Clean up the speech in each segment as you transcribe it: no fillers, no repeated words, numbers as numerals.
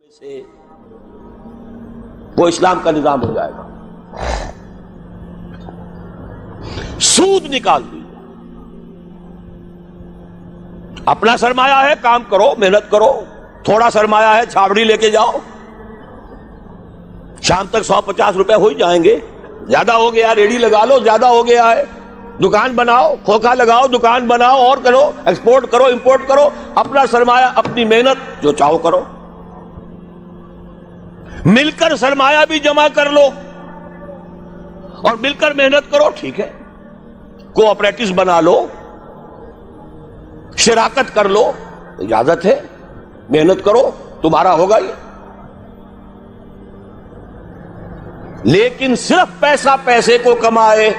سے وہ اسلام کا نظام ہو جائے گا. سود نکال دیجیے. اپنا سرمایہ ہے, کام کرو, محنت کرو. تھوڑا سرمایہ ہے, چھاوڑی لے کے جاؤ, شام تک 150 روپے ہو ہی جائیں گے. زیادہ ہو گیا ریڑھی لگا لو, زیادہ ہو گیا ہے دکان بناؤ, کھوکھا لگاؤ, دکان بناؤ, اور کرو, ایکسپورٹ کرو, امپورٹ کرو. اپنا سرمایہ, اپنی محنت, جو چاہو کرو. مل کر سرمایہ بھی جمع کر لو اور مل کر محنت کرو, ٹھیک ہے. کوآپریٹس بنا لو, شراکت کر لو, اجازت ہے. محنت کرو, تمہارا ہوگا یہ. لیکن صرف پیسہ پیسے کو کمائے,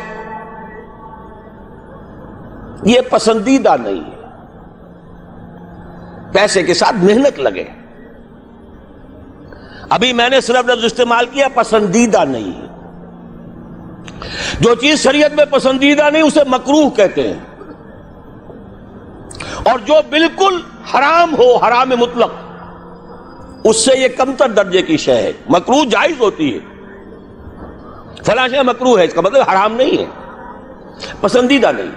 یہ پسندیدہ نہیں ہے. پیسے کے ساتھ محنت لگے. ابھی میں نے صرف لفظ استعمال کیا پسندیدہ نہیں ہے. جو چیز شریعت میں پسندیدہ نہیں اسے مکروہ کہتے ہیں, اور جو بالکل حرام ہو, حرام مطلق, اس سے یہ کمتر درجے کی شے ہے. مکروہ جائز ہوتی ہے, فلاں شے مکروہ ہے, اس کا مطلب حرام نہیں ہے, پسندیدہ نہیں.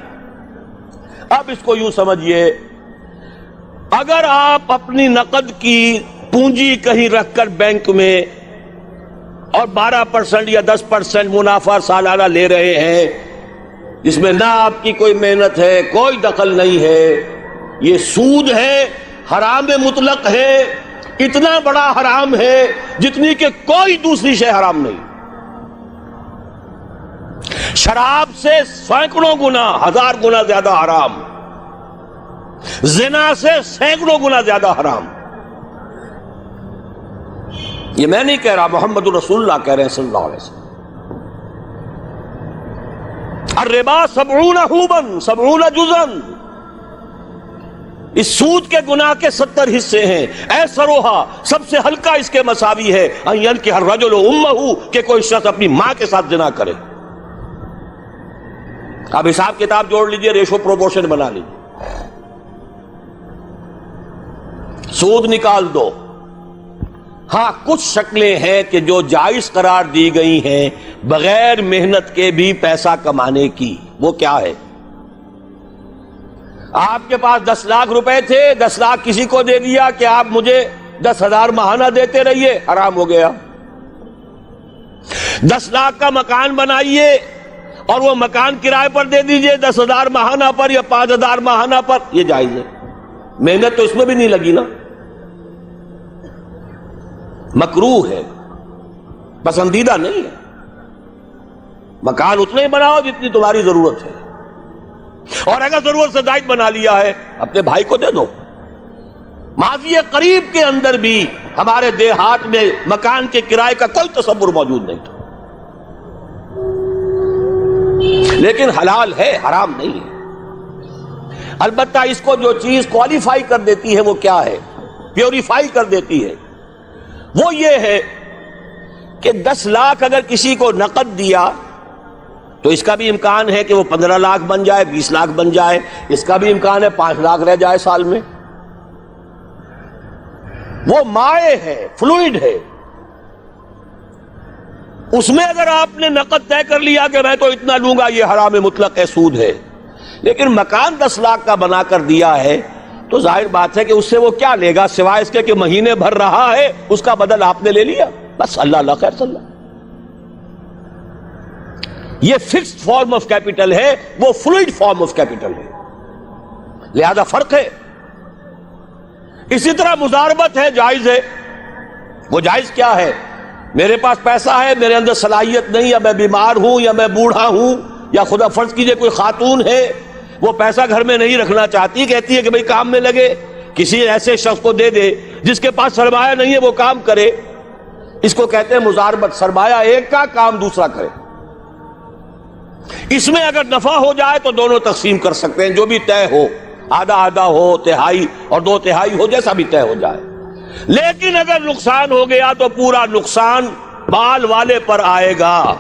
اب اس کو یوں سمجھیے, اگر آپ اپنی نقد کی پونجی کہیں رکھ کر بینک میں اور 12% یا 10% منافع سالانہ لے رہے ہیں, جس میں نہ آپ کی کوئی محنت ہے, کوئی دخل نہیں ہے, یہ سود ہے, حرام مطلق ہے. اتنا بڑا حرام ہے جتنی کہ کوئی دوسری شے حرام نہیں. شراب سے سینکڑوں گنا, 1000 گنا زیادہ حرام. زنا سے سینکڑوں گنا زیادہ حرام. یہ میں نہیں کہہ رہا, محمد رسول اللہ کہہ رہے ہیں صلی اللہ علیہ وسلم. الربا 70 حوبا 70 جزءا. اس سود کے گناہ کے 70 حصے ہیں. ایسروہا, سب سے ہلکا اس کے مساوی ہے, ان ینکح الرجل امہ, کہ کوئی شخص اپنی ماں کے ساتھ زنا کرے. اب حساب کتاب جوڑ لیجئے, ریشو پروپورشن بنا لیجئے. سود نکال دو. ہاں کچھ شکلیں ہیں کہ جو جائز قرار دی گئی ہیں بغیر محنت کے بھی پیسہ کمانے کی. وہ کیا ہے؟ آپ کے پاس 10 لاکھ روپے تھے, 10 لاکھ کسی کو دے دیا کہ آپ مجھے 10,000 ماہانہ دیتے رہیے, حرام ہو گیا. 10 لاکھ کا مکان بنائیے اور وہ مکان کرائے پر دے دیجئے 10,000 ماہانہ پر یا 5,000 ماہانہ پر, یہ جائز ہے. محنت تو اس میں بھی نہیں لگی نا. مکروہ ہے, پسندیدہ نہیں ہے. مکان اتنا ہی بناؤ جتنی تمہاری ضرورت ہے, اور اگر ضرورت سے زائد بنا لیا ہے اپنے بھائی کو دے دو. ماضی قریب کے اندر بھی ہمارے دیہات میں مکان کے کرائے کا کوئی تصور موجود نہیں تھا, لیکن حلال ہے, حرام نہیں ہے. البتہ اس کو جو چیز کوالیفائی کر دیتی ہے وہ کیا ہے, پیوریفائی کر دیتی ہے, وہ یہ ہے کہ 10 لاکھ اگر کسی کو نقد دیا تو اس کا بھی امکان ہے کہ وہ 15 لاکھ بن جائے, 20 لاکھ بن جائے. اس کا بھی امکان ہے 5 لاکھ رہ جائے سال میں. وہ مائع ہے, فلوئڈ ہے. اس میں اگر آپ نے نقد طے کر لیا کہ میں تو اتنا لوں گا, یہ حرام مطلق ہے, سود ہے. لیکن مکان 10 لاکھ کا بنا کر دیا ہے تو ظاہر بات ہے کہ اس سے وہ کیا لے گا سوائے اس کے کہ مہینے بھر رہا ہے, اس کا بدل آپ نے لے لیا, بس. اللہ اللہ خیر صلی اللہ. یہ فکسڈ فارم آف کیپٹل ہے, وہ فلوئڈ فارم آف کیپٹل ہے, لہذا فرق ہے. اسی طرح مضاربت ہے, جائز ہے. وہ جائز کیا ہے؟ میرے پاس پیسہ ہے, میرے اندر صلاحیت نہیں, یا میں بیمار ہوں, یا میں بوڑھا ہوں, یا خدا فرض کیجئے کوئی خاتون ہے وہ پیسہ گھر میں نہیں رکھنا چاہتی, کہتی ہے کہ بھئی کام میں لگے, کسی ایسے شخص کو دے دے جس کے پاس سرمایہ نہیں ہے, وہ کام کرے. اس کو کہتے ہیں مضاربت. سرمایہ ایک کا, کام دوسرا کرے. اس میں اگر نفع ہو جائے تو دونوں تقسیم کر سکتے ہیں, جو بھی طے ہو, آدھا آدھا ہو, تہائی اور 2 تہائی ہو, جیسا بھی طے ہو جائے. لیکن اگر نقصان ہو گیا تو پورا نقصان مال والے پر آئے گا,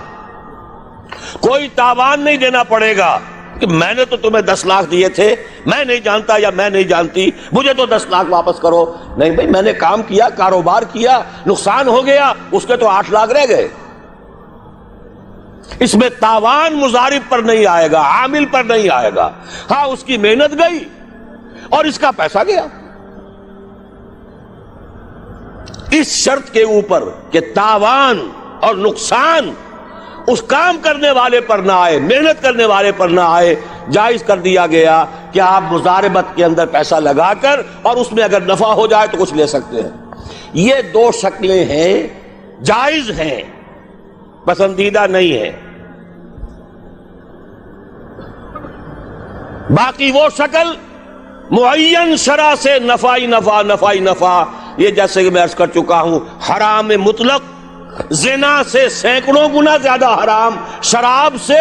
کوئی تاوان نہیں دینا پڑے گا کہ میں نے تو تمہیں 10 لاکھ دیے تھے، میں نہیں جانتا یا میں نہیں جانتی، مجھے تو 10 لاکھ واپس کرو. نہیں بھائی، میں نے کام کیا، کاروبار کیا، نقصان ہو گیا، اس کے تو 8 لاکھ رہ گئے. اس میں تاوان مضارب پر نہیں آئے گا، عامل پر نہیں آئے گا. ہاں اس کی محنت گئی اور اس کا پیسہ گیا. اس شرط کے اوپر کہ تاوان اور نقصان اس کام کرنے والے پر نہ آئے، محنت کرنے والے پر نہ آئے، جائز کر دیا گیا کہ آپ مضاربت کے اندر پیسہ لگا کر اور اس میں اگر نفع ہو جائے تو کچھ لے سکتے ہیں. یہ 2 شکلیں ہیں، جائز ہیں، پسندیدہ نہیں ہے. باقی وہ شکل معین شرع سے نفع ہی نفع، یہ جیسے کہ میں عرض کر چکا ہوں، حرام مطلق زنا سے سینکڑوں گنا زیادہ حرام، شراب سے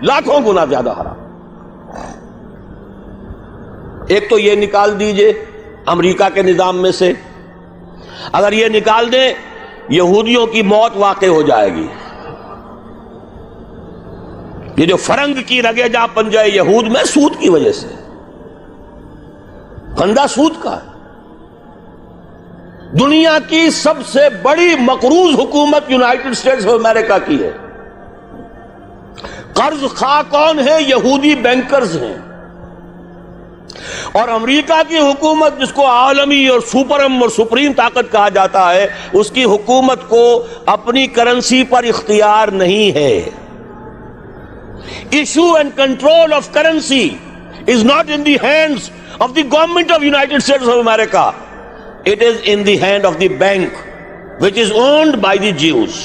لاکھوں گنا زیادہ حرام. ایک تو یہ نکال دیجئے امریکہ کے نظام میں سے، اگر یہ نکال دیں یہودیوں کی موت واقع ہو جائے گی. یہ جو فرنگ کی رگے جا پنجے یہود میں سود کی وجہ سے، پھندا سود کا ہے. دنیا کی سب سے بڑی مقروض حکومت یونائٹڈ اسٹیٹس آف امریکہ کی ہے. قرض خواہ کون ہے؟ یہودی بینکرز ہیں. اور امریکہ کی حکومت، جس کو عالمی اور سپرم اور سپریم طاقت کہا جاتا ہے، اس کی حکومت کو اپنی کرنسی پر اختیار نہیں ہے. Issue and control of currency is not in the hands of the government of United States of America. It is in the hand of the bank, which is owned by the Jews.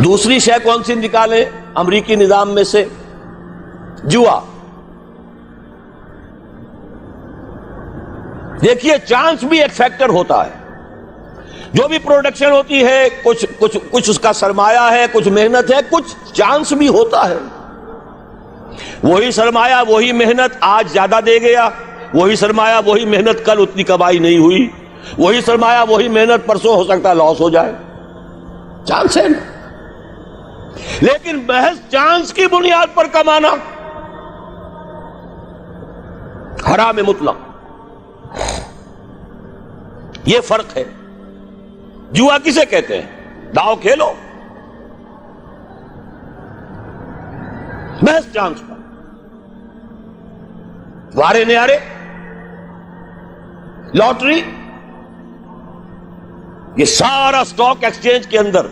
دوسری شے کون سی نکالیں امریکی نظام میں سے؟ جوا. دیکھیے چانس بھی ایک فیکٹر ہوتا ہے. جو بھی پروڈکشن ہوتی ہے، کچھ اس کا سرمایہ ہے، کچھ محنت ہے، کچھ چانس بھی ہوتا ہے. وہی سرمایہ وہی محنت آج زیادہ دے گیا، وہی سرمایہ وہی محنت کل اتنی کمائی نہیں ہوئی، وہی سرمایہ وہی محنت پرسوں ہو سکتا ہے لاس ہو جائے. چانس ہے نا. لیکن محض چانس کی بنیاد پر کمانا حرام مطلق. یہ فرق ہے. جوا کسے کہتے ہیں؟ داؤ کھیلو محض چانس پر، وارے نیارے، لاٹری. یہ سارا سٹاک ایکسچینج کے اندر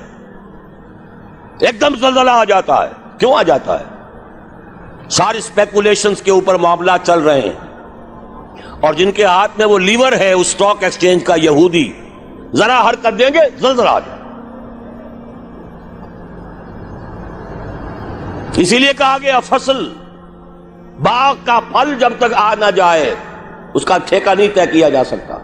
ایک دم زلزلہ آ جاتا ہے. کیوں آ جاتا ہے؟ ساری اسپیکولیشنز کے اوپر معاملات چل رہے ہیں، اور جن کے ہاتھ میں وہ لیور ہے اس سٹاک ایکسچینج کا، یہودی، ذرا حرکت دیں گے زلزلہ آ جائے. اسی لیے کہا گیا فصل، باغ کا پھل جب تک آ نہ جائے اس کا ٹھیکہ نہیں طے کیا جا سکتا.